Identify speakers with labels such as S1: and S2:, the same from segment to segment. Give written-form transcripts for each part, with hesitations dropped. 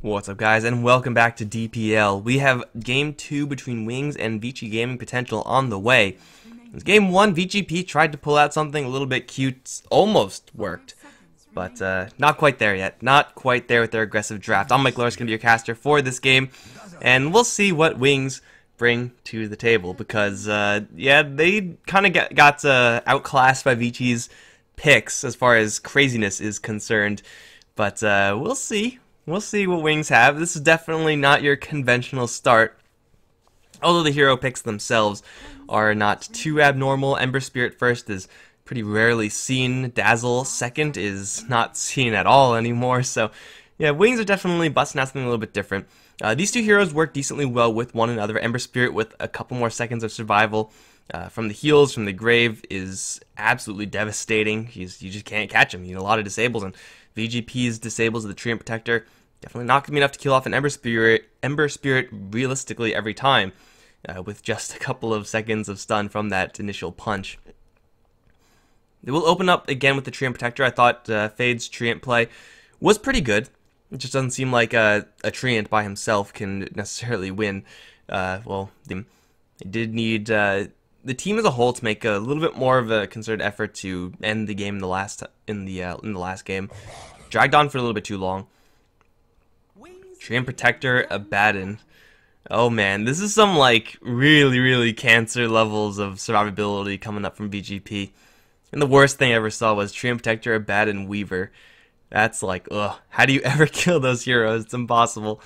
S1: What's up, guys, and welcome back to DPL. We have Game 2 between Wings and VG Gaming Potential on the way. In Game 1, VG.P tried to pull out something a little bit cute, almost worked, but not quite there yet. Not quite there with their aggressive draft. I'm Mike Loris, going to be your caster for this game, and we'll see what Wings bring to the table, because, yeah, they kind of got outclassed by VG's picks as far as craziness is concerned, but we'll see. We'll see what Wings have. This is definitely not your conventional start, although the hero picks themselves are not too abnormal. Ember Spirit first is pretty rarely seen. Dazzle second is not seen at all anymore. So, yeah, Wings are definitely busting out something a little bit different. These two heroes work decently well with one another. Ember Spirit with a couple more seconds of survival from the heals, from the grave, is absolutely devastating. You just can't catch him. You need a lot of disables, and VG.P's disables of the Treant Protector definitely not going to be enough to kill off an Ember Spirit realistically every time, with just a couple of seconds of stun from that initial punch. It will open up again with the Treant Protector. I thought Fade's Treant play was pretty good. It just doesn't seem like a Treant by himself can necessarily win. Well, they did need the team as a whole to make a little bit more of a concerted effort to end the game in the last game. Dragged on for a little bit too long. Treant Protector, Abaddon. Oh man, this is some like really cancer levels of survivability coming up from VG.P. And the worst thing I ever saw was Treant Protector, Abaddon, Weaver. That's like, ugh. How do you ever kill those heroes? It's impossible.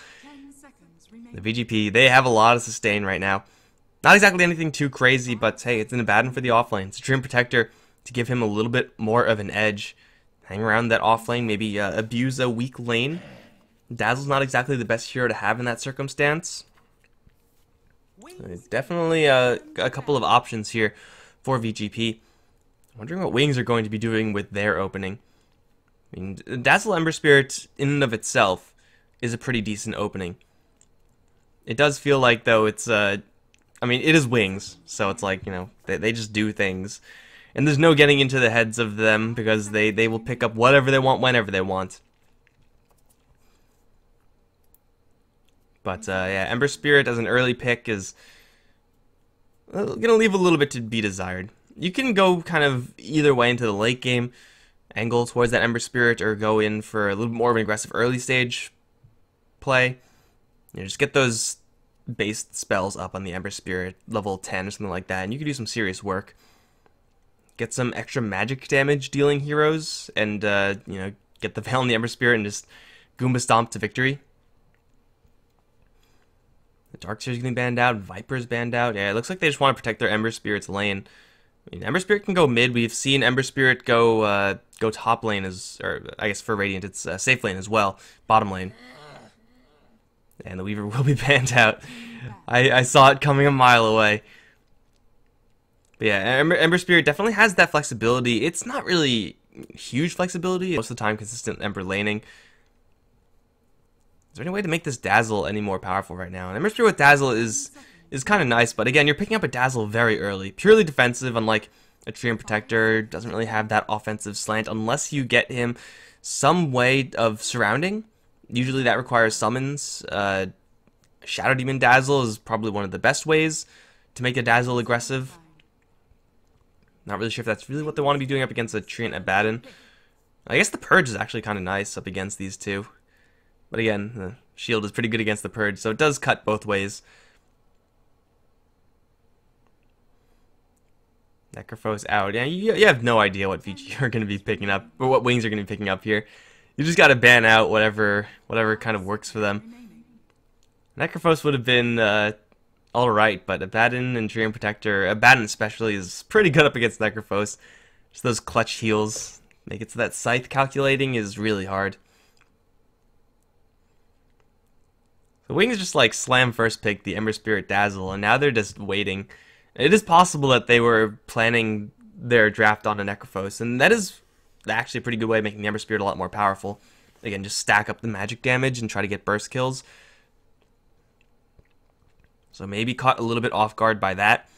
S1: The VG.P, they have a lot of sustain right now. Not exactly anything too crazy, but hey, it's an Abaddon for the offlane. It's a Treant Protector to give him a little bit more of an edge. Hang around that offlane, maybe abuse a weak lane. Dazzle's not exactly the best hero to have in that circumstance. Definitely a couple of options here for VG.P. I'm wondering what Wings are going to be doing with their opening. I mean, Dazzle Ember Spirit in and of itself is a pretty decent opening. It does feel like, though, it's I mean, it is Wings, so it's like, you know, they just do things. And there's no getting into the heads of them, because they will pick up whatever they want whenever they want. But, yeah, Ember Spirit as an early pick is going to leave a little bit to be desired. You can go kind of either way into the late game, angle towards that Ember Spirit, or go in for a little bit more of an aggressive early stage play. You know, just get those base spells up on the Ember Spirit, level 10 or something like that, and you can do some serious work. Get some extra magic damage dealing heroes, and, you know, get the Veil on the Ember Spirit and just Goomba Stomp to victory. The Darkseer's getting banned out, Viper's banned out. Yeah, it looks like they just want to protect their Ember Spirit's lane. I mean, Ember Spirit can go mid. We've seen Ember Spirit go top lane, or I guess for Radiant, it's safe lane as well, bottom lane. And the Weaver will be banned out. I saw it coming a mile away. But yeah, Ember Spirit definitely has that flexibility. It's not really huge flexibility. Most of the time, consistent Ember laning. Is there any way to make this Dazzle any more powerful right now? And Ember Spirit with Dazzle is kind of nice, but again, you're picking up a Dazzle very early. Purely defensive, unlike a Treant Protector. Doesn't really have that offensive slant unless you get him some way of surrounding. Usually that requires summons. Shadow Demon Dazzle is probably one of the best ways to make a Dazzle aggressive. Not really sure if that's really what they want to be doing up against a Treant Abaddon. I guess the Purge is actually kind of nice up against these two. But again, the shield is pretty good against the Purge, so it does cut both ways. Necrophos out. Yeah, you have no idea what VG are going to be picking up, or what Wings are going to be picking up here. You just got to ban out whatever kind of works for them. Necrophos would have been alright, but Abaddon and Treant Protector, Abaddon especially, is pretty good up against Necrophos. Just those clutch heals make it so that Scythe calculating is really hard. The Wings just like slam first pick the Ember Spirit Dazzle, and now they're just waiting. It is possible that they were planning their draft on a Necrophos, and that is actually a pretty good way of making the Ember Spirit a lot more powerful. Again, just stack up the magic damage and try to get burst kills. So maybe caught a little bit off guard by that.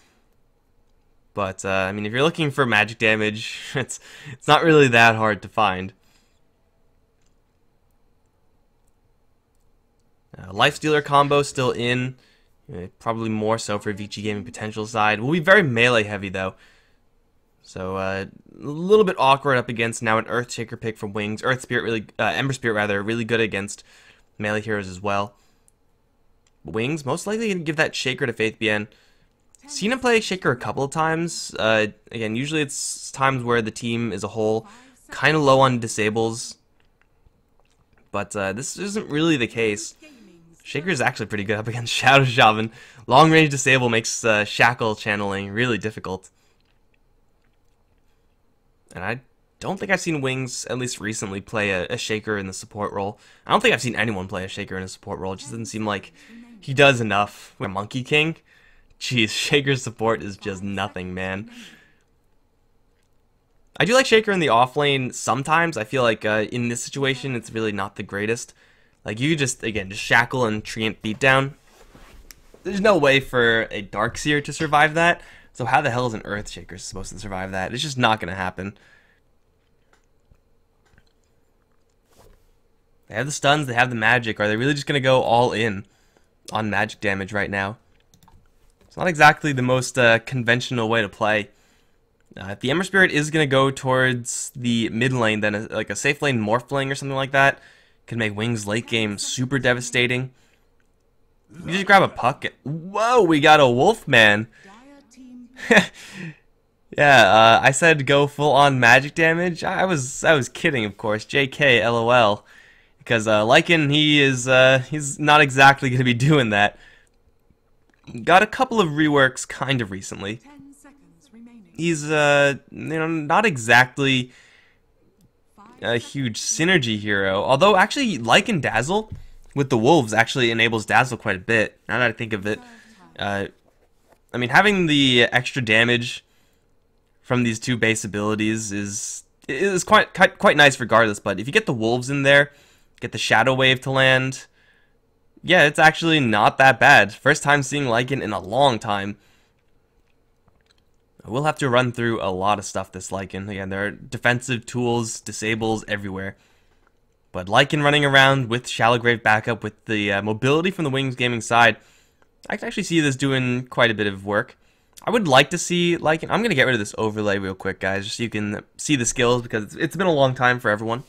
S1: But, I mean, if you're looking for magic damage, it's not really that hard to find. Life Stealer combo still in. Probably more so for VG Gaming Potential side. Will be very melee heavy though. So a little bit awkward up against now an Earthshaker pick from Wings. Earth Spirit really, Ember Spirit rather, really good against melee heroes as well. Wings most likely gonna give that Shaker to Faithbien. Seen him play Shaker a couple of times. Again, usually it's times where the team as a whole kind of low on disables, but this isn't really the case. Shaker is actually pretty good up against Shadow Shaman. Long range disable makes shackle channeling really difficult. And I don't think I've seen Wings, at least recently, play a Shaker in the support role. I don't think I've seen anyone play a Shaker in a support role. It just doesn't seem like he does enough. With Monkey King, jeez, Shaker's support is just nothing, man. I do like Shaker in the off lane sometimes. I feel like in this situation, it's really not the greatest. Like, you just, again, just shackle and treant beatdown. There's no way for a Darkseer to survive that. So how the hell is an Earthshaker supposed to survive that? It's just not going to happen. They have the stuns, they have the magic. Are they really just going to go all in on magic damage right now? It's not exactly the most conventional way to play. If the Ember Spirit is going to go towards the mid lane, then like a safe lane Morphling or something like that can make Wings late game super devastating. You just grab a puck. Whoa, we got a Wolfman. Yeah, I said go full on magic damage. I was kidding, of course. JK, LOL. Because Lycan, he's not exactly going to be doing that. Got a couple of reworks kind of recently. He's not exactly a huge synergy hero. Although actually Lycan Dazzle with the Wolves actually enables Dazzle quite a bit. Now that I think of it. I mean, having the extra damage from these two base abilities is quite nice regardless, but if you get the Wolves in there, get the Shadow Wave to land, yeah, it's actually not that bad. First time seeing Lycan in a long time. We'll have to run through a lot of stuff this Lycan. Again, there are defensive tools, disables everywhere. But Lycan running around with Shallow Grave backup with the mobility from the Wings Gaming side, I can actually see this doing quite a bit of work. I would like to see Lycan. I'm going to get rid of this overlay real quick, guys, just so you can see the skills, because it's been a long time for everyone.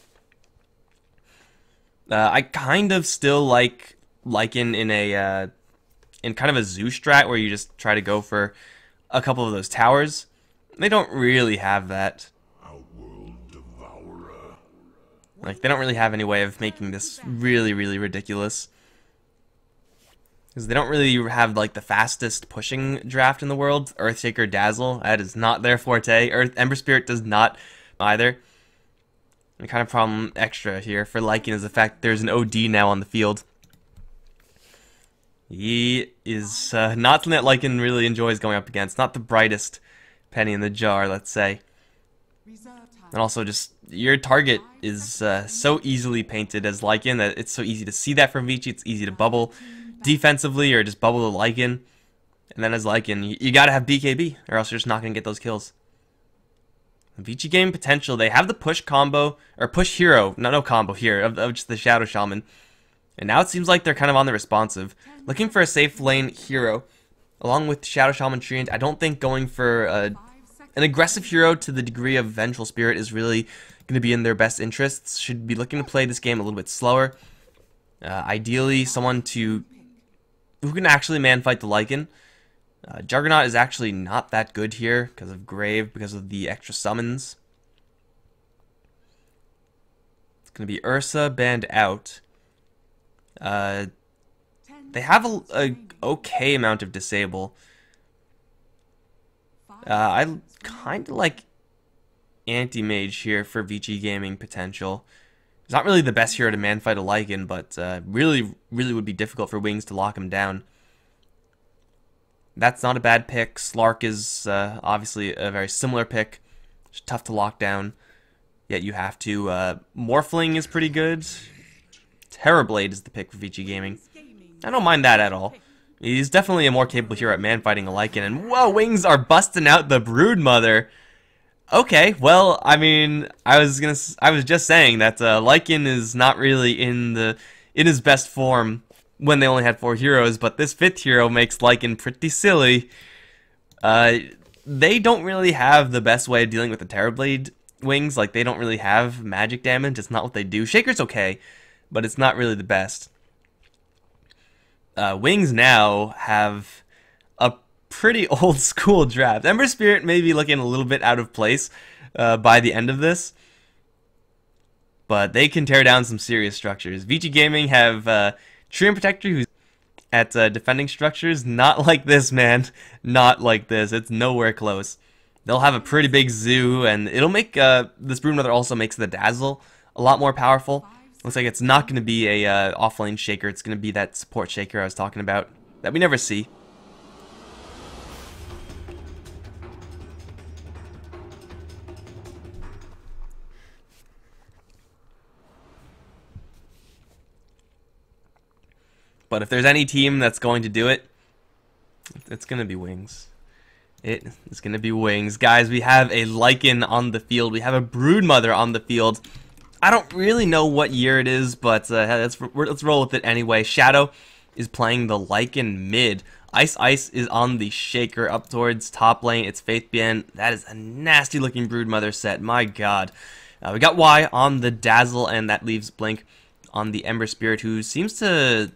S1: I kind of still like Lycan in kind of a zoo strat where you just try to go for a couple of those towers. They don't really have that. Like, they don't really have any way of making this really, really ridiculous. Because they don't really have, like, the fastest pushing draft in the world. Earthshaker Dazzle, that is not their forte. Ember Spirit does not either. The kind of problem extra here for Lycan is the fact there's an OD now on the field. He is not something that Lycan really enjoys going up against. Not the brightest penny in the jar, let's say. And also just, your target is so easily painted as Lycan that it's so easy to see that from Vici. It's easy to bubble defensively or just bubble the Lycan. And then as Lycan, you gotta have BKB or else you're just not gonna get those kills. Vici Gaming Potential, they have the push combo, or push hero, no combo here, of just the Shadow Shaman. And now it seems like they're kind of on the responsive. Looking for a safe lane hero, along with Shadow Shaman Treant. I don't think going for an aggressive hero to the degree of Vengeful Spirit is really going to be in their best interests. Should be looking to play this game a little bit slower. Ideally, someone who can actually man-fight the Lycan. Juggernaut is actually not that good here because of Grave, because of the extra summons. It's going to be Ursa banned out. They have a okay amount of disable. I kind of like Anti-Mage here for VG Gaming Potential. It's not really the best hero to man-fight a Lycan, but really would be difficult for Wings to lock him down. That's not a bad pick. Slark is obviously a very similar pick. It's tough to lock down, yet you have to. Morphling is pretty good. Terrorblade is the pick for VG Gaming. I don't mind that at all. He's definitely a more capable hero at man-fighting a Lycan. And whoa, Wings are busting out the Broodmother. Okay, well, I mean, I was just saying that Lycan is not really in his best form when they only had 4 heroes, but this 5th hero makes Lycan pretty silly. They don't really have the best way of dealing with the Terrorblade wings. Like, they don't really have magic damage. It's not what they do. Shaker's okay, but it's not really the best. Wings now have a pretty old school draft. Ember Spirit may be looking a little bit out of place by the end of this, but they can tear down some serious structures. VG Gaming have Treant Protector who's at defending structures. Not like this, man. Not like this. It's nowhere close. They'll have a pretty big zoo, and it'll make this Broodmother also makes the Dazzle a lot more powerful. Looks like it's not going to be a offlane Shaker. It's going to be that support Shaker I was talking about that we never see. But if there's any team that's going to do it, it's going to be Wings. It's going to be Wings. Guys, we have a Lycan on the field. We have a Broodmother on the field. I don't really know what year it is, but let's roll with it anyway. Shadow is playing the Lycan mid. Ice is on the Shaker up towards top lane. It's Faith Bien. That is a nasty looking Broodmother set. My god. We got Y on the Dazzle, and that leaves Blink on the Ember Spirit, who seems to...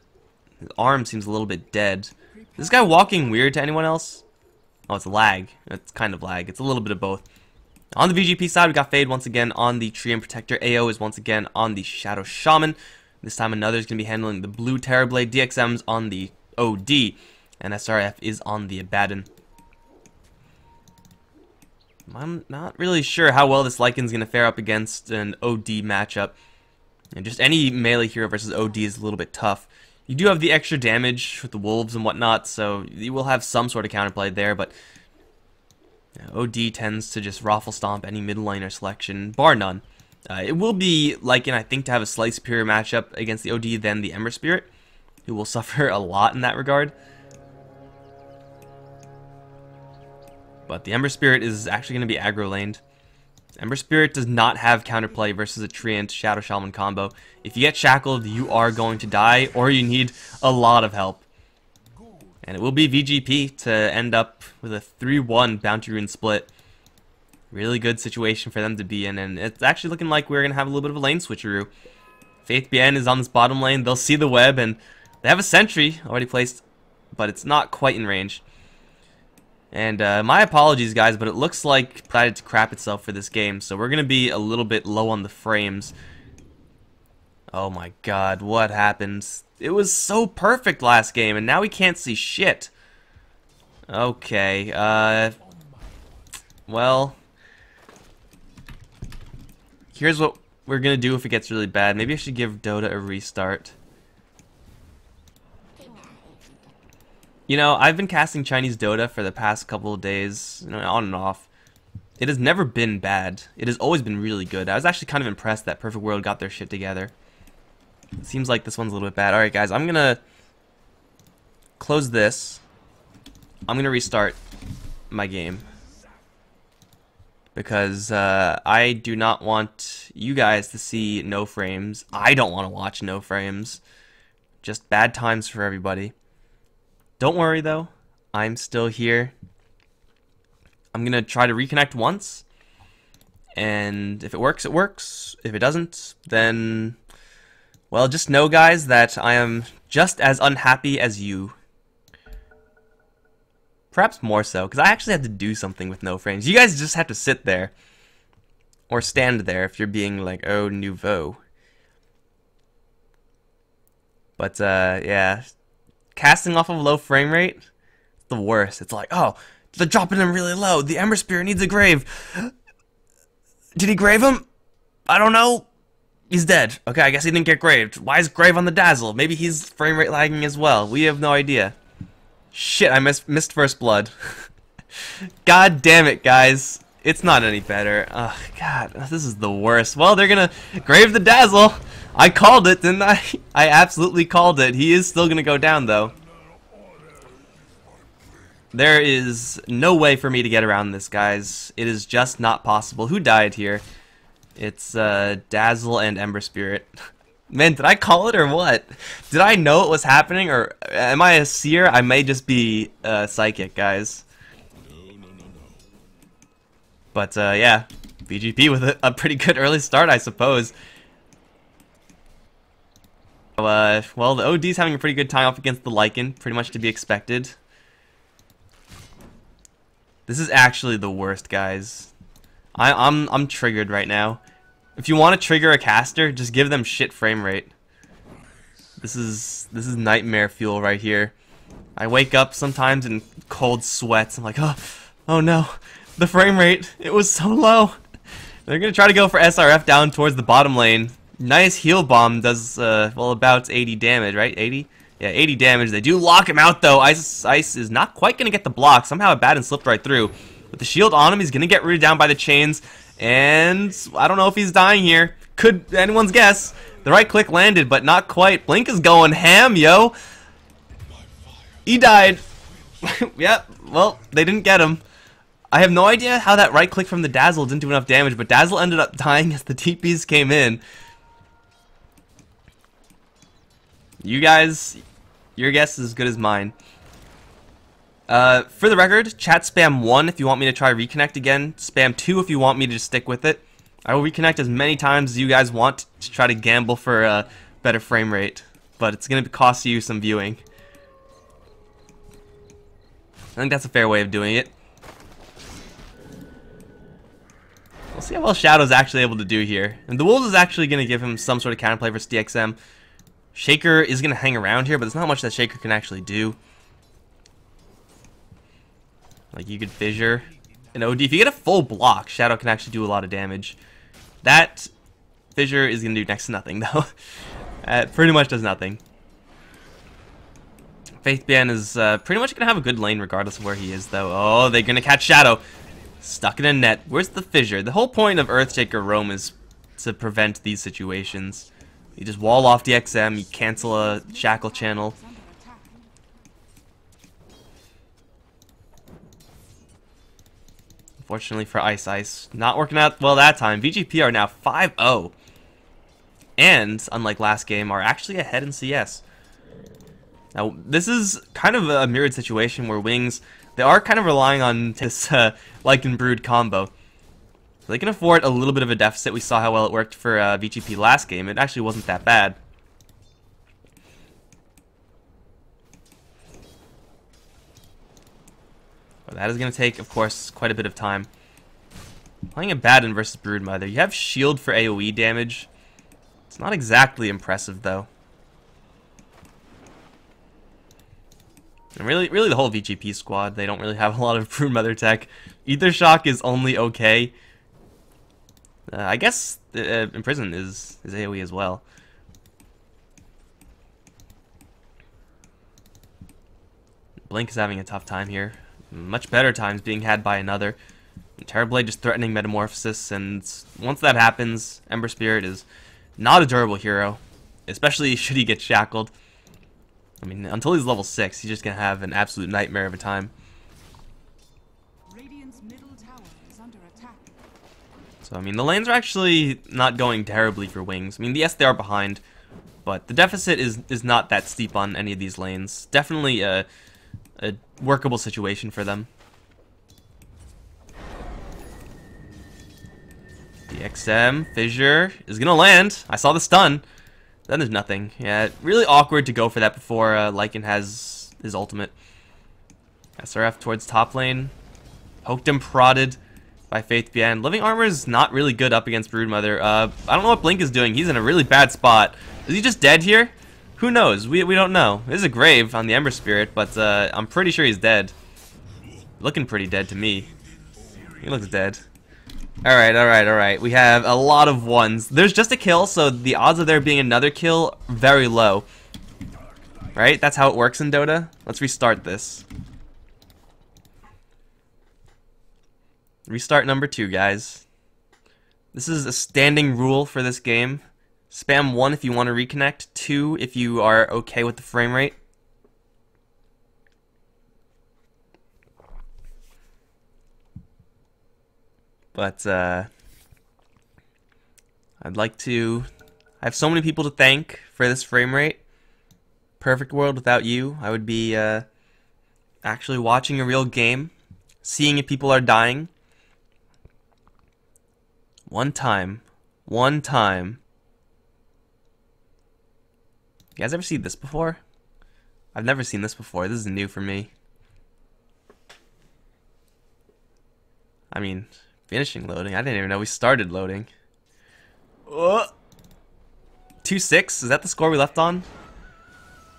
S1: His arm seems a little bit dead. Is this guy walking weird to anyone else? Oh, it's lag. It's kind of lag. It's a little bit of both. On the VG.P side, we got Fade once again on the Treant Protector. AO is once again on the Shadow Shaman. This time another is going to be handling the blue Terrorblade. DXM's on the OD. And SRF is on the Abaddon. I'm not really sure how well this Lycan's going to fare up against an OD matchup. And just any melee hero versus OD is a little bit tough. You do have the extra damage with the wolves and whatnot, so you will have some sort of counterplay there, but OD tends to just raffle stomp any mid laner selection, bar none. It will be Lycan, I think, to have a slightly superior matchup against the OD than the Ember Spirit, who will suffer a lot in that regard. But the Ember Spirit is actually going to be aggro laned. Ember Spirit does not have counterplay versus a Treant Shadow Shaman combo. If you get shackled, you are going to die, or you need a lot of help. And it will be VG.P to end up with a 3-1 Bounty Rune split. Really good situation for them to be in, and it's actually looking like we're going to have a little bit of a lane switcheroo. Faith Bien is on this bottom lane. They'll see the web, and they have a sentry already placed, but it's not quite in range. And my apologies, guys, but it looks like it decided to crap itself for this game, so we're going to be a little bit low on the frames. Oh my god, what happened? It was so perfect last game, and now we can't see shit. Okay, well, here's what we're going to do if it gets really bad. Maybe I should give Dota a restart. You know, I've been casting Chinese Dota for the past couple of days, you know, on and off. It has never been bad. It has always been really good. I was actually kind of impressed that Perfect World got their shit together. It seems like this one's a little bit bad. Alright, guys, I'm going to close this. I'm going to restart my game. Because I do not want you guys to see no frames. I don't want to watch no frames. Just bad times for everybody. Don't worry, though. I'm still here. I'm going to try to reconnect once. And if it works, it works. If it doesn't, then... well, just know, guys, that I am just as unhappy as you. Perhaps more so, because I actually had to do something with no frames. You guys just have to sit there. Or stand there if you're being like, oh, nouveau. But, yeah... casting off of low frame rate, it's the worst. It's like, oh, they're dropping him really low. The Ember Spirit needs a grave. Did he grave him? I don't know. He's dead. Okay, I guess he didn't get graved. Why is grave on the Dazzle? Maybe he's frame rate lagging as well. We have no idea. Shit, I missed first blood. God damn it, guys. It's not any better. Oh, God, this is the worst. Well, they're gonna grave the Dazzle. I called it, didn't I? I absolutely called it. He is still going to go down, though. There is no way for me to get around this, guys. It is just not possible. Who died here? It's Dazzle and Ember Spirit. Man, did I call it or what? Did I know it was happening, or am I a seer? I may just be psychic, guys. But yeah, VG.P with a pretty good early start, I suppose. Well, the OD's having a pretty good time up against the Lycan, pretty much to be expected. This is actually the worst, guys. I'm triggered right now. If you want to trigger a caster, just give them shit frame rate. This is nightmare fuel right here. I wake up sometimes in cold sweats. I'm like, oh no, the frame rate, it was so low. They're gonna try to go for SRF down towards the bottom lane. Nice heal bomb does well about 80 damage, right? 80? Yeah, 80 damage. They do lock him out though. Ice is not quite gonna get the block. Somehow it bad and slipped right through. With the shield on him, he's gonna get rooted down by the chains. And I don't know if he's dying here. Could anyone's guess. The right click landed, but not quite. Blink is going ham, yo. He died. Yep, well, they didn't get him. I have no idea how that right click from the Dazzle didn't do enough damage, but Dazzle ended up dying as the TPs came in. You guys, your guess is as good as mine. For the record, chat spam 1 if you want me to try reconnect again. Spam 2 if you want me to just stick with it. I will reconnect as many times as you guys want to try to gamble for a better frame rate. But it's going to cost you some viewing. I think that's a fair way of doing it. We'll see how well Shadow's actually able to do here. And the Wolves is actually going to give him some sort of counterplay for DXM. Shaker is going to hang around here, but there's not much that Shaker can actually do. Like, you could fissure an OD. If you get a full block, Shadow can actually do a lot of damage. That fissure is going to do next to nothing, though. It pretty much does nothing. Faithban is pretty much going to have a good lane regardless of where he is, though. Oh, they're going to catch Shadow. Stuck in a net. Where's the fissure? The whole point of Earthshaker Roam is to prevent these situations. You just wall off DXM, you cancel a shackle channel. Unfortunately for Ice, not working out well that time. VG.P are now 5-0. And, unlike last game, are actually ahead in CS. Now, this is kind of a mirrored situation where Wings, they are kind of relying on this Lycan Brood combo. They can afford a little bit of a deficit. We saw how well it worked for VG.P last game. It actually wasn't that bad. But that is going to take, of course, quite a bit of time. Playing a Baden versus Broodmother. You have shield for AoE damage. It's not exactly impressive, though. And really the whole VG.P squad, they don't really have a lot of Broodmother tech. Ether Shock is only okay. I guess Imprison is AoE as well. Blink is having a tough time here. Much better times being had by another. Terrorblade just threatening Metamorphosis, and once that happens, Ember Spirit is not a durable hero, especially should he get shackled. I mean, until he's level 6, he's just going to have an absolute nightmare of a time. So, I mean, the lanes are actually not going terribly for Wings. I mean, yes, they are behind, but the deficit is not that steep on any of these lanes. Definitely a workable situation for them. DXM, Fissure is going to land. I saw the stun. Then there's nothing. Yeah, really awkward to go for that before Lycan has his ultimate. SRF towards top lane. Poked and prodded by Faithban. Living Armor is not really good up against Broodmother. I don't know what Blink is doing. He's in a really bad spot. Is he just dead here? Who knows? We don't know. There's a grave on the Ember Spirit, but I'm pretty sure he's dead. Looking pretty dead to me. He looks dead. Alright. We have a lot of ones. There's just a kill, so the odds of there being another kill, very low. Right? That's how it works in Dota. Let's restart this. Restart number 2, guys. This is a standing rule for this game. Spam 1 if you want to reconnect, 2 if you are okay with the frame rate. But, I'd like to I have so many people to thank for this frame rate. Perfect world without you. I would be actually watching a real game, seeing if people are dying. One time. You guys ever seen this before? I've never seen this before. This is new for me. I mean, finishing loading. I didn't even know we started loading. 2-6? Is that the score we left on?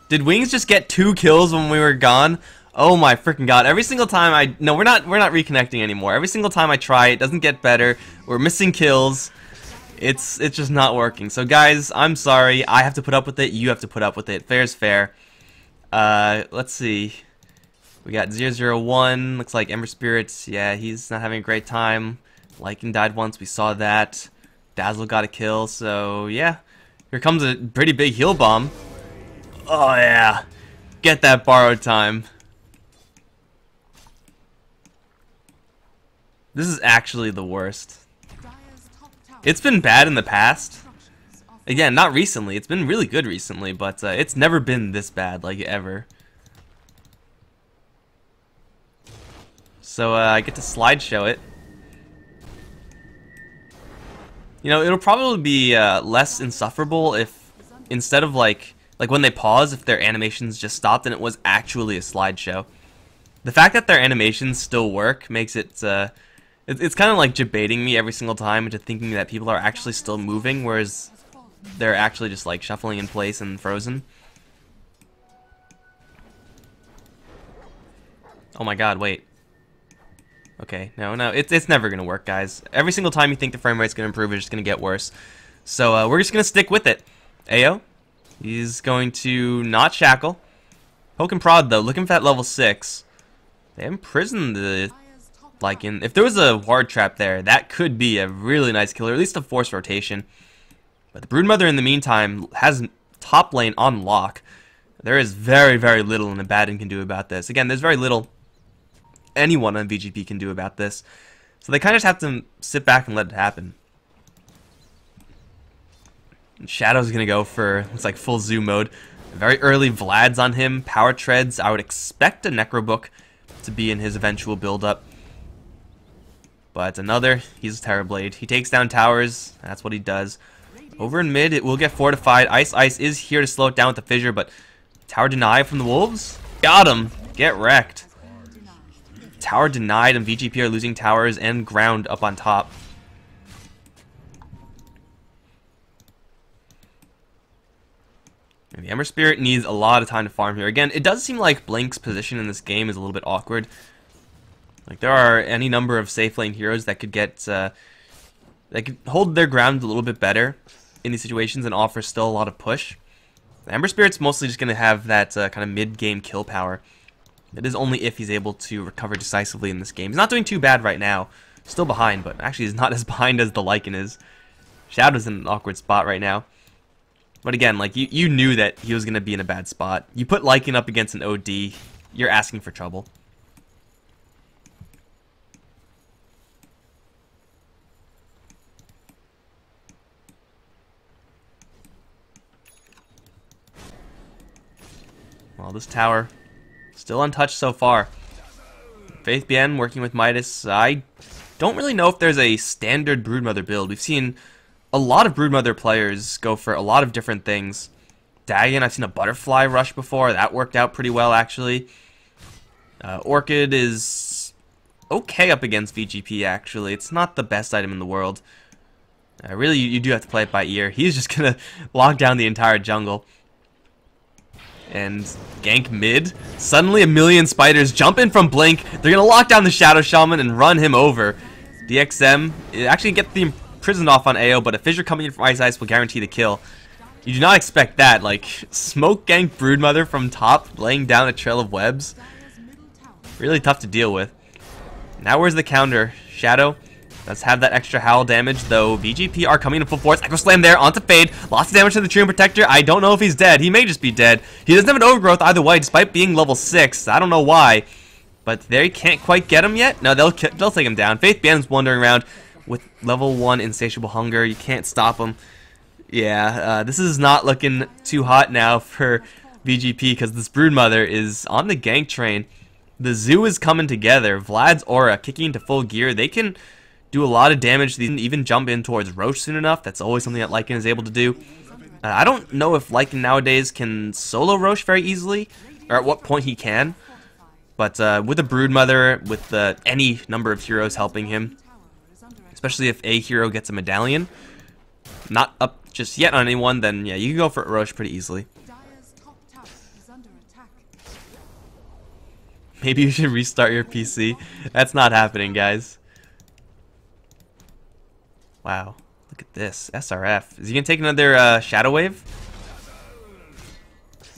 S1: Did Wings just get 2 kills when we were gone? Oh my freaking god. Every single time no, we're not reconnecting anymore. Every single time I try, it doesn't get better. We're missing kills. It's just not working. So guys, I'm sorry. I have to put up with it. You have to put up with it. Fair's fair. Let's see. We got 001. Looks like Ember Spirits. Yeah, he's not having a great time. Lycan died once. We saw that. Dazzle got a kill. So yeah, here comes a pretty big heal bomb. Oh yeah, get that borrowed time. This is actually the worst. It's been bad in the past. Again, not recently. It's been really good recently, but it's never been this bad, like, ever. So I get to slideshow it. You know, it'll probably be less insufferable if, instead of like when they pause, if their animations just stopped and it was actually a slideshow. The fact that their animations still work makes it, it's kind of like debating me every single time into thinking that people are actually still moving, whereas they're actually just like shuffling in place and frozen. Oh my god, wait. Okay, no, it's never gonna work, guys. Every single time you think the frame rate's gonna improve, it's just gonna get worse. So we're just gonna stick with it. AO, he's going to not shackle. Poke and prod though, looking for that level 6. They imprisoned the Lycan. If there was a ward trap there, that could be a really nice kill, or at least a forced rotation. But the Broodmother in the meantime has top lane on lock. There is very, very little an Abaddon can do about this. Again, there's very little anyone on VG.P can do about this. So they kind of just have to sit back and let it happen. And Shadow's going to go for, it's like full zoo mode. Very early Vlad's on him. Power Treads. I would expect a Necrobook to be in his eventual build-up. But another, he's a Terrorblade. He takes down towers. That's what he does. Over in mid, it will get fortified. Ice is here to slow it down with the fissure, but tower deny from the Wolves? Got him. Get wrecked. Tower denied, and VG.P are losing towers and ground up on top. And the Ember Spirit needs a lot of time to farm here. Again, it does seem like Blink's position in this game is a little bit awkward. Like, there are any number of safe lane heroes that could get, that could hold their ground a little bit better in these situations and offer still a lot of push. The Ember Spirit's mostly just going to have that kind of mid-game kill power. It is only if he's able to recover decisively in this game. He's not doing too bad right now. Still behind, but actually he's not as behind as the Lycan is. Shadow's in an awkward spot right now. But again, like, you knew that he was going to be in a bad spot. You put Lycan up against an OD, you're asking for trouble. Well, this tower, still untouched so far. Faith BN working with Midas. I don't really know if there's a standard Broodmother build. We've seen a lot of Broodmother players go for a lot of different things. Dagon, I've seen a Butterfly rush before. That worked out pretty well, actually. Orchid is okay up against VG.P, actually. It's not the best item in the world. Really, you do have to play it by ear. He's just going to lock down the entire jungle. And gank mid. Suddenly a million spiders jump in from Blink. They're going to lock down the Shadow Shaman and run him over. DXM actually get the imprisoned off on AO, but a fissure coming in from Ice will guarantee the kill. You do not expect that. Like, smoke gank Broodmother from top, laying down a trail of webs. Really tough to deal with. Now where's the counter? Shadow. Let's have that extra howl damage, though VG.P are coming in full force. Echo Slam there, onto Fade. Lots of damage to the Treant Protector. I don't know if he's dead. He may just be dead. He doesn't have an overgrowth either way, despite being level 6. I don't know why. But they can't quite get him yet. No, they'll take him down. Faith BN's wandering around with level 1 Insatiable Hunger. You can't stop him. Yeah, this is not looking too hot now for VG.P because this Broodmother is on the gank train. The zoo is coming together. Vlad's aura kicking into full gear. They can do a lot of damage. They can even jump in towards Roche soon enough. That's always something that Lycan is able to do. I don't know if Lycan nowadays can solo Roche very easily, or at what point he can. But with a Broodmother, with any number of heroes helping him, especially if a hero gets a medallion, not up just yet on anyone, then yeah, you can go for Roche pretty easily. Maybe you should restart your PC. That's not happening, guys. Wow, look at this. SRF. Is he gonna take another Shadow Wave?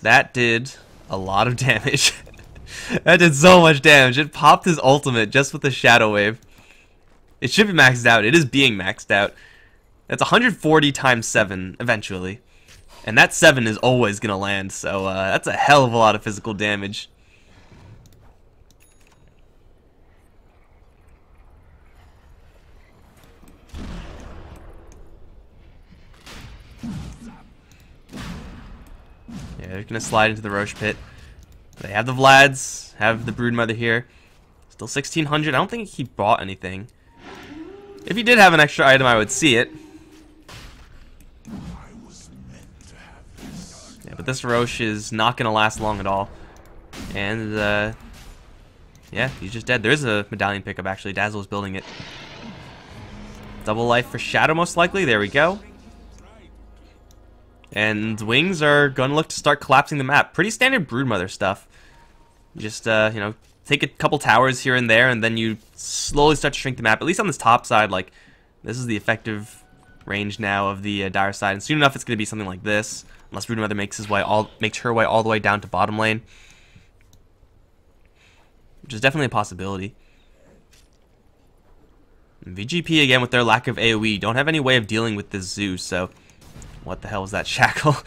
S1: That did a lot of damage. That did so much damage. It popped his ultimate just with the Shadow Wave. It should be maxed out. It is being maxed out. That's 140 times 7 eventually. And that 7 is always gonna land, so that's a hell of a lot of physical damage. Yeah, they're gonna slide into the Roche pit. They have the Vlads, have the Broodmother here. Still 1600. I don't think he bought anything. If he did have an extra item, I would see it. Yeah, but this Roche is not gonna last long at all. And yeah, he's just dead. There's a medallion pickup actually. Dazzle is building it. Double life for Shadow most likely. There we go. And Wings are gonna look to start collapsing the map. Pretty standard Broodmother stuff. Just you know, take a couple towers here and there, and then you slowly start to shrink the map. At least on this top side, like this is the effective range now of the dire side. And soon enough, it's gonna be something like this, unless Broodmother makes her way all the way down to bottom lane, which is definitely a possibility. And VG.P again with their lack of AOE don't have any way of dealing with this Zoo, so. What the hell is that shackle?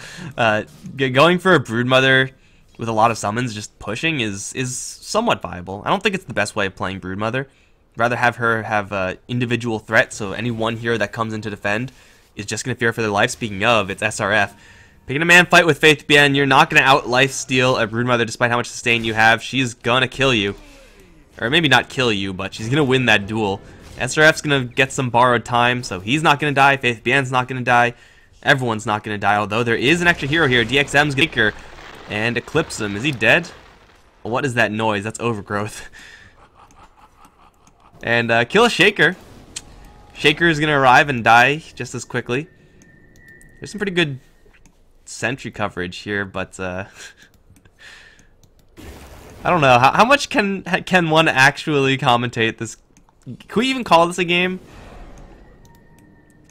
S1: Going for a Broodmother with a lot of summons, just pushing, is somewhat viable. I don't think it's the best way of playing Broodmother. Rather have her have individual threat, so any one hero that comes in to defend is just going to fear for their life. Speaking of, it's SRF. Picking a man fight with VG.P, you're not going to out-life steal a Broodmother despite how much sustain you have. She's going to kill you. Or maybe not kill you, but she's going to win that duel. SRF's going to get some borrowed time, so he's not going to die. VG.P's not going to die. Everyone's not going to die, although there is an extra hero here. DXM's going to and eclipse him. Is he dead? What is that noise? That's overgrowth. And kill a Shaker. Shaker is going to arrive and die just as quickly. There's some pretty good sentry coverage here, but I don't know. How much can one actually commentate this? Can we even call this a game?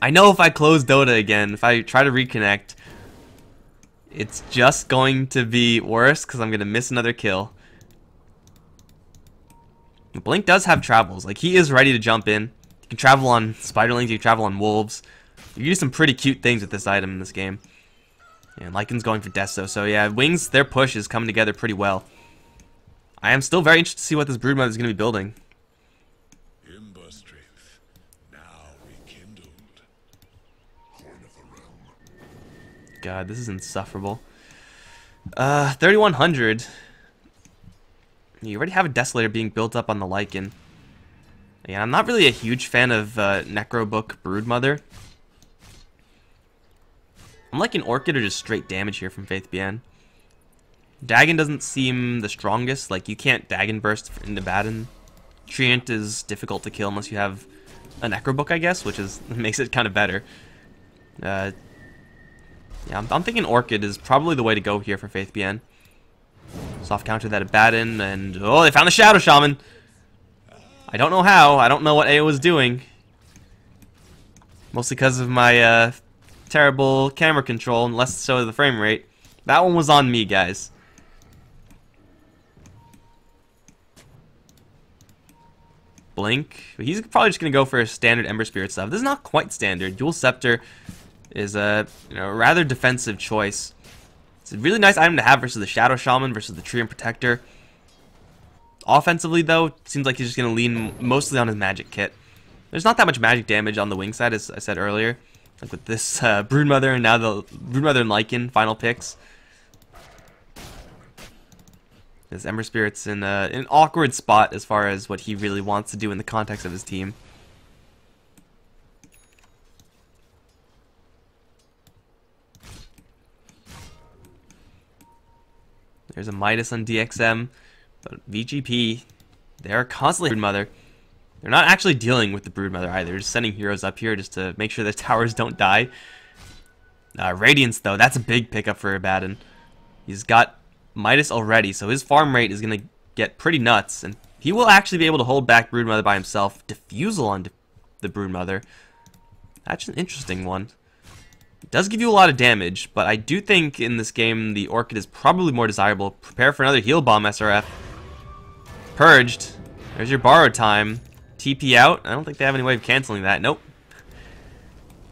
S1: I know if I close Dota again, if I try to reconnect, it's just going to be worse because I'm going to miss another kill. Blink does have travels. Like, he is ready to jump in. You can travel on spiderlings, you can travel on wolves. You can do some pretty cute things with this item in this game. And Lycan's going for Desto. So yeah, Wings, their push is coming together pretty well. I am still very interested to see what this Broodmother is going to be building. God, this is insufferable. 3100. You already have a Desolator being built up on the Lycan. Yeah, I'm not really a huge fan of Necrobook Broodmother. I'm liking Orchid or just straight damage here from VG.P. Dagon doesn't seem the strongest. Like, you can't Dagon burst into Baden. Treant is difficult to kill unless you have a Necrobook, I guess, which is makes it kind of better. Yeah, I'm thinking Orchid is probably the way to go here for VG.P. Soft counter that Abaddon, and oh, they found the Shadow Shaman. I don't know how. I don't know what AO was doing. Mostly because of my terrible camera control, and less so the frame rate. That one was on me, guys. Blink. He's probably just gonna go for a standard Ember Spirit stuff. This is not quite standard. Dual Scepter is a rather defensive choice. It's a really nice item to have versus the Shadow Shaman, versus the Treant Protector. Offensively, though, it seems like he's just going to lean mostly on his magic kit. There's not that much magic damage on the wing side, as I said earlier. Like with this Broodmother and now the Broodmother and Lycan final picks. His Ember Spirit's in an awkward spot as far as what he really wants to do in the context of his team. There's a Midas on DXM, but VG.P, they're constantly Broodmother. They're not actually dealing with the Broodmother either. They're just sending heroes up here just to make sure the towers don't die. Radiance, though, that's a big pickup for Abaddon. He's got Midas already, so his farm rate is going to get pretty nuts, and he will actually be able to hold back Broodmother by himself. Diffusal on the Broodmother. That's an interesting one. It does give you a lot of damage, but I do think in this game the Orchid is probably more desirable. Prepare for another heal bomb, SRF. Purged. There's your borrowed time. TP out. I don't think they have any way of canceling that. Nope.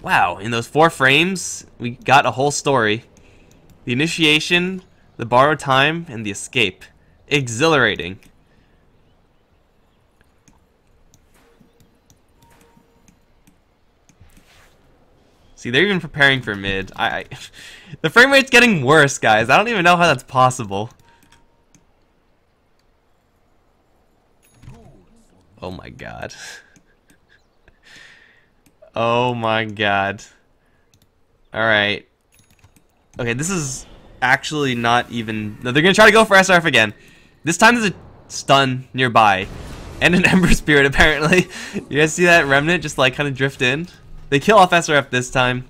S1: Wow, in those 4 frames, we got a whole story. The initiation, the borrowed time, and the escape. Exhilarating. See, they're even preparing for mid. The frame rate's getting worse, guys. I don't even know how that's possible. Oh my god. Oh my god. Alright. Okay, this is actually not even... No, they're gonna try to go for SRF again. This time there's a stun nearby. And an Ember Spirit, apparently. You guys see that Remnant just like kind of drift in? They kill off SRF this time.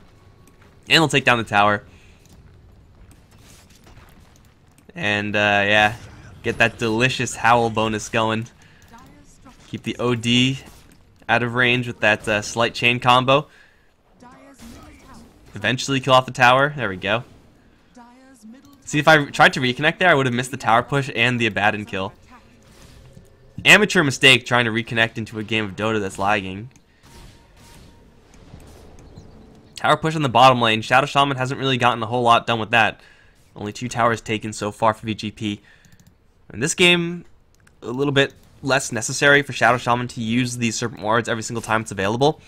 S1: And they'll take down the tower. And, yeah. Get that delicious Howl bonus going. Keep the OD out of range with that slight chain combo. Eventually kill off the tower. There we go. See, if I tried to reconnect there, I would have missed the tower push and the Abaddon kill. Amateur mistake trying to reconnect into a game of Dota that's lagging. Tower push on the bottom lane. Shadow Shaman hasn't really gotten a whole lot done with that. Only 2 towers taken so far for VG.P. In this game, a little bit less necessary for Shadow Shaman to use these Serpent Wards every single time it's available.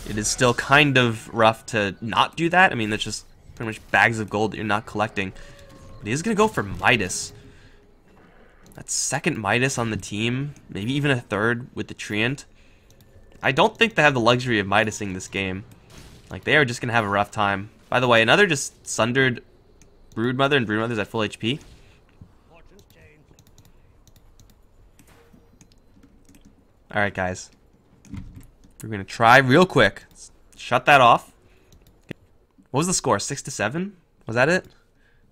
S1: It is still kind of rough to not do that. I mean, that's just pretty much bags of gold that you're not collecting. But he is going to go for Midas. That's 2nd Midas on the team. Maybe even a 3rd with the Treant. I don't think they have the luxury of Midasing this game. Like, they are just going to have a rough time. By the way, another just sundered Broodmother, and Broodmother's at full HP. Alright, guys. We're going to try real quick. Shut that off. What was the score? 6-7? Was that it?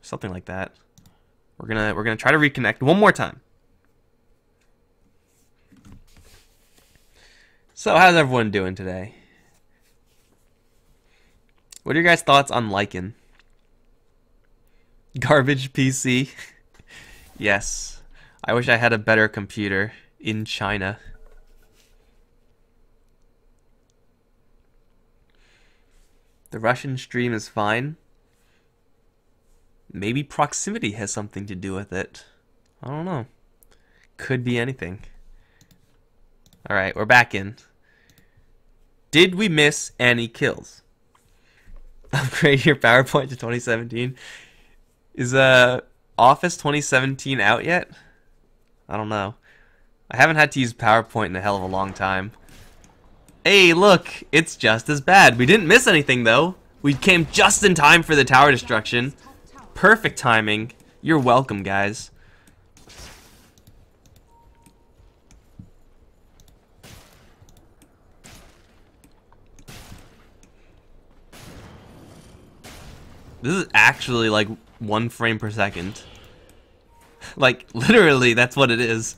S1: Something like that. We're gonna try to reconnect one more time. So, how's everyone doing today? What are your guys' thoughts on Lycan? Garbage PC? Yes. I wish I had a better computer in China. The Russian stream is fine. Maybe proximity has something to do with it. I don't know. Could be anything. Alright, we're back in. Did we miss any kills? Upgrade your PowerPoint to 2017. Is Office 2017 out yet? I don't know. I haven't had to use PowerPoint in a hell of a long time. Hey, look, it's just as bad. We didn't miss anything, though. We came just in time for the tower destruction. Perfect timing. You're welcome, guys. This is actually like 1 frame per second. Like, literally, that's what it is.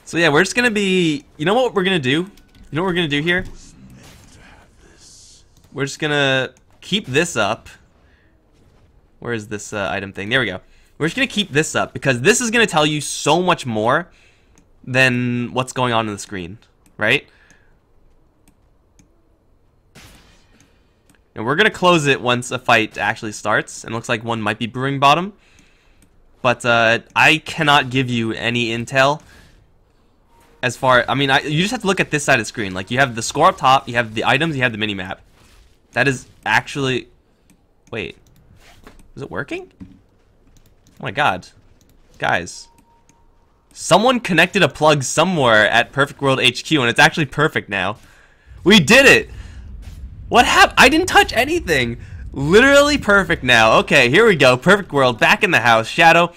S1: So yeah, we're just gonna be... You know what we're gonna do? You know what we're gonna do here? We're just gonna keep this up. Where is this item thing? There we go. We're just gonna keep this up because this is gonna tell you so much more than what's going on the screen, right? And we're gonna close it once a fight actually starts, and it looks like one might be brewing bottom. But I cannot give you any intel as far, I mean, you just have to look at this side of the screen. Like, you have the score up top, you have the items, you have the mini-map. That is actually, wait, is it working? Oh my god. Guys. Someone connected a plug somewhere at Perfect World HQ, and it's actually perfect now. We did it! What happened? I didn't touch anything. Literally perfect now. Okay, here we go. Perfect World, back in the house. Shadow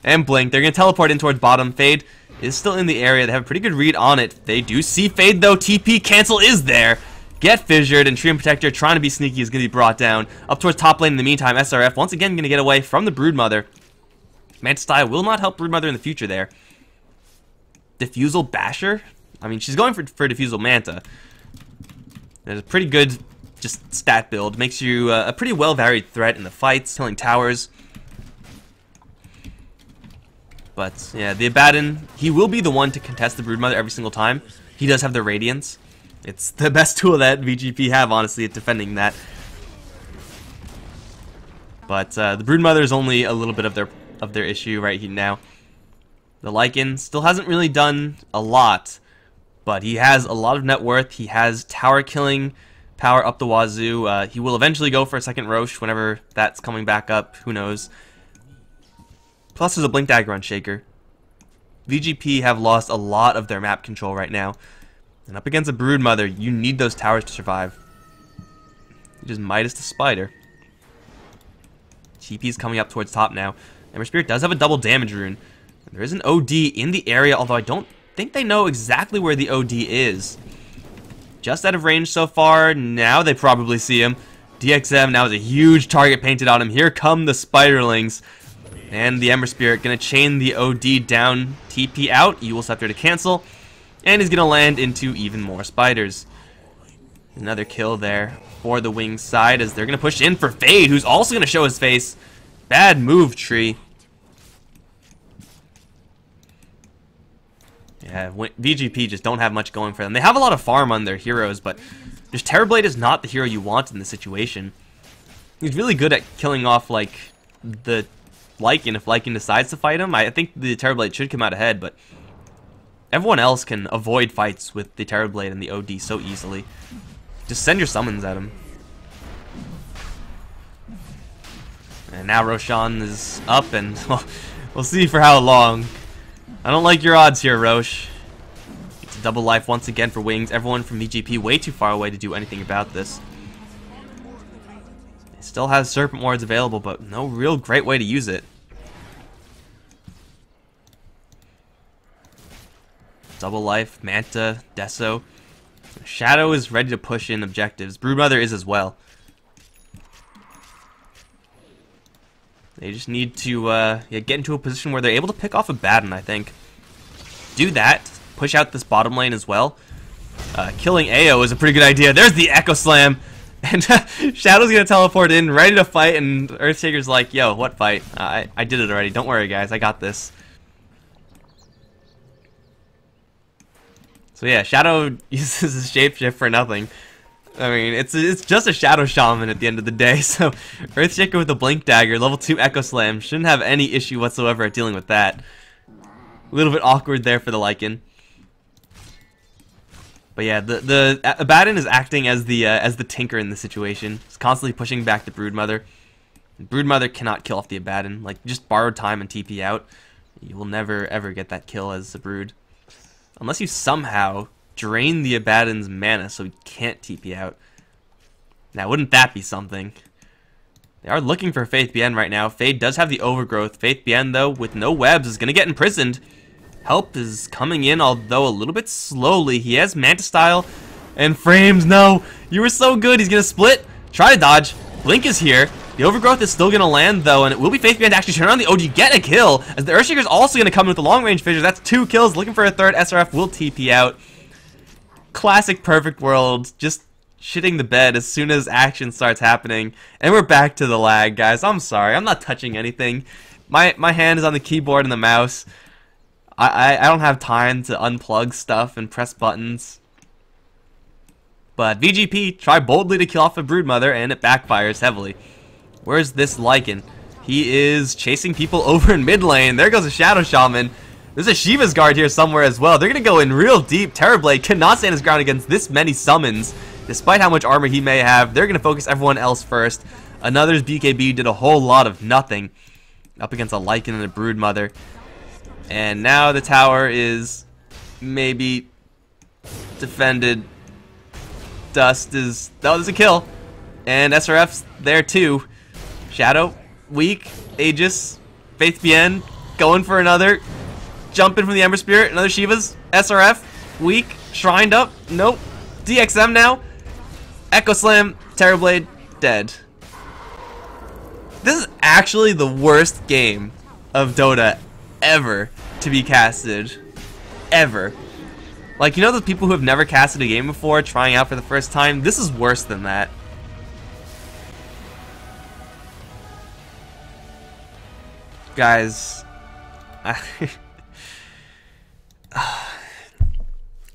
S1: and Blink. They're going to teleport in towards bottom. Fade is still in the area. They have a pretty good read on it. They do see Fade, though. TP cancel is there. Get fissured, and Treant Protector trying to be sneaky is going to be brought down. Up towards top lane in the meantime. SRF once again going to get away from the Broodmother. Manta Style will not help Broodmother in the future there. Diffusal Basher? I mean, she's going for Diffusal Manta. There's a pretty good just stat build. Makes you a pretty well-varied threat in the fights, killing towers. But, yeah, the Abaddon, he will be the one to contest the Broodmother every single time. He does have the Radiance. It's the best tool that VG.P have, honestly, at defending that. But the Broodmother is only a little bit of their issue right now. The Lycan still hasn't really done a lot, but he has a lot of net worth. He has tower killing power up the wazoo. He will eventually go for a second Roche whenever that's coming back up. Who knows? Plus, there's a Blink Dagger on Shaker. VG.P have lost a lot of their map control right now. And up against a Broodmother, you need those towers to survive. You just Midas the Spider. TP's coming up towards top now. Ember Spirit does have a double damage rune. There is an OD in the area, although I don't think they know exactly where the OD is. Just out of range so far. Now they probably see him. DXM now has a huge target painted on him. Here come the Spiderlings. And the Ember Spirit going to chain the OD down. TP out. Evil Scepter to cancel. And he's going to land into even more spiders. Another kill there for the Wings side as they're going to push in for Fade, who's also going to show his face. Bad move, Tree. Yeah, VG.P just don't have much going for them. They have a lot of farm on their heroes, but just Terrorblade is not the hero you want in this situation. He's really good at killing off, like, the Lycan if Lycan decides to fight him. I think the Terrorblade should come out ahead, but everyone else can avoid fights with the Terrorblade and the OD so easily. Just send your summons at him. And now Roshan is up, and we'll see for how long. I don't like your odds here, Roche. It's a double life once again for Wings. Everyone from VG.P way too far away to do anything about this. It still has Serpent Wards available, but no real great way to use it. Double life, Manta, Deso. Shadow is ready to push in objectives. Broodmother is as well. They just need to get into a position where they're able to pick off a Abaddon, I think. Do that. Push out this bottom lane as well. Killing AO is a pretty good idea. There's the Echo Slam. And Shadow's going to teleport in, ready to fight, and Earthshaker's like, yo, what fight? I did it already. Don't worry, guys. I got this. So yeah, Shadow uses his shapeshift for nothing. I mean, it's just a Shadow Shaman at the end of the day, so Earthshaker with a Blink Dagger, level 2 Echo Slam, shouldn't have any issue whatsoever at dealing with that. A little bit awkward there for the Lycan. But yeah, the Abaddon is acting as the Tinker in the situation. He's constantly pushing back the Broodmother. Broodmother cannot kill off the Abaddon. Like, just borrowed time and TP out. You will never, ever get that kill as a Brood. Unless you somehow drain the Abaddon's mana so he can't TP out. Now, wouldn't that be something? They are looking for Faith Bien right now. Fade does have the Overgrowth. Faith Bien, though, with no webs, is going to get imprisoned. Help is coming in, although a little bit slowly. He has Manta Style and Frames. No, you were so good. He's going to split. Try to dodge. Blink is here. The Overgrowth is still going to land, though, and it will be Faith Bien to actually turn on the OG, get a kill, as the Earthshaker is also going to come in with the long-range fissure. That's 2 kills. Looking for a third. SRF will TP out. Classic Perfect World, just shitting the bed as soon as action starts happening. And we're back to the lag, guys. I'm sorry. I'm not touching anything. My hand is on the keyboard and the mouse. I don't have time to unplug stuff and press buttons. But VG.P try boldly to kill off a Broodmother, and it backfires heavily. Where's this Lycan? He is chasing people over in mid lane. There goes a Shadow Shaman. There's a Shiva's guard here somewhere as well. They're going to go in real deep. Terrorblade cannot stand his ground against this many summons. Despite how much armor he may have, they're going to focus everyone else first. Another's BKB did a whole lot of nothing. Up against a Lycan and a Broodmother. And now the tower is maybe defended. Dust is... Oh, there's a kill. And SRF's there too. Shadow, weak. Aegis, Faith Bien, going for another. Jumping from the Ember Spirit, another Shiva's. SRF, weak. Shrined up, nope. DXM now. Echo Slam, Terrorblade, dead. This is actually the worst game of Dota ever to be casted. Ever. Like, you know the people who have never casted a game before, trying out for the first time? This is worse than that. Guys,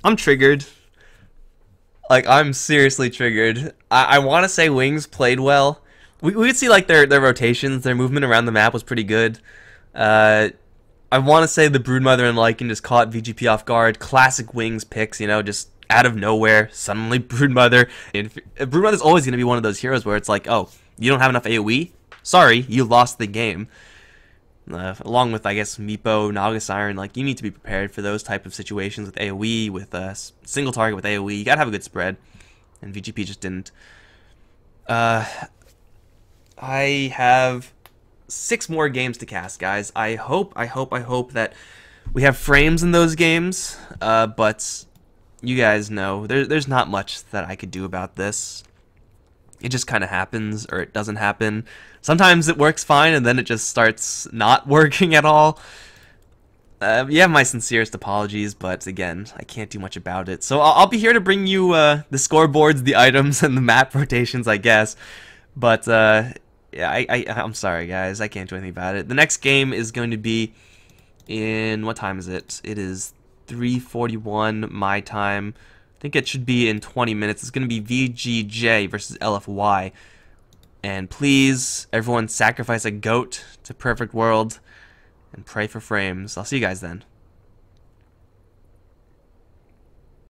S1: I'm triggered. Like, I'm seriously triggered. I want to say Wings played well. We could see like their rotations, their movement around the map was pretty good. I want to say the Broodmother and Lycan just caught VG.P off guard. Classic Wings picks, you know, just out of nowhere, suddenly Broodmother. And Broodmother's always going to be one of those heroes where it's like, oh, you don't have enough AoE? Sorry, you lost the game. Along with, I guess, Meepo, Naga Siren, like, you need to be prepared for those type of situations with AoE, with single target with AoE. You gotta have a good spread, and VG.P just didn't. I have 6 more games to cast, guys. I hope that we have frames in those games, but you guys know, there's not much that I could do about this. It just kind of happens, or it doesn't happen. Sometimes it works fine, and then it just starts not working at all. Yeah, my sincerest apologies, but again, I can't do much about it. So I'll be here to bring you the scoreboards, the items, and the map rotations, I guess. But yeah, I'm sorry, guys. I can't do anything about it. The next game is going to be in... What time is it? It is 3:41 my time. I think it should be in 20 minutes. It's going to be VGJ versus LFY. And please, everyone sacrifice a goat to Perfect World and pray for frames. I'll see you guys then.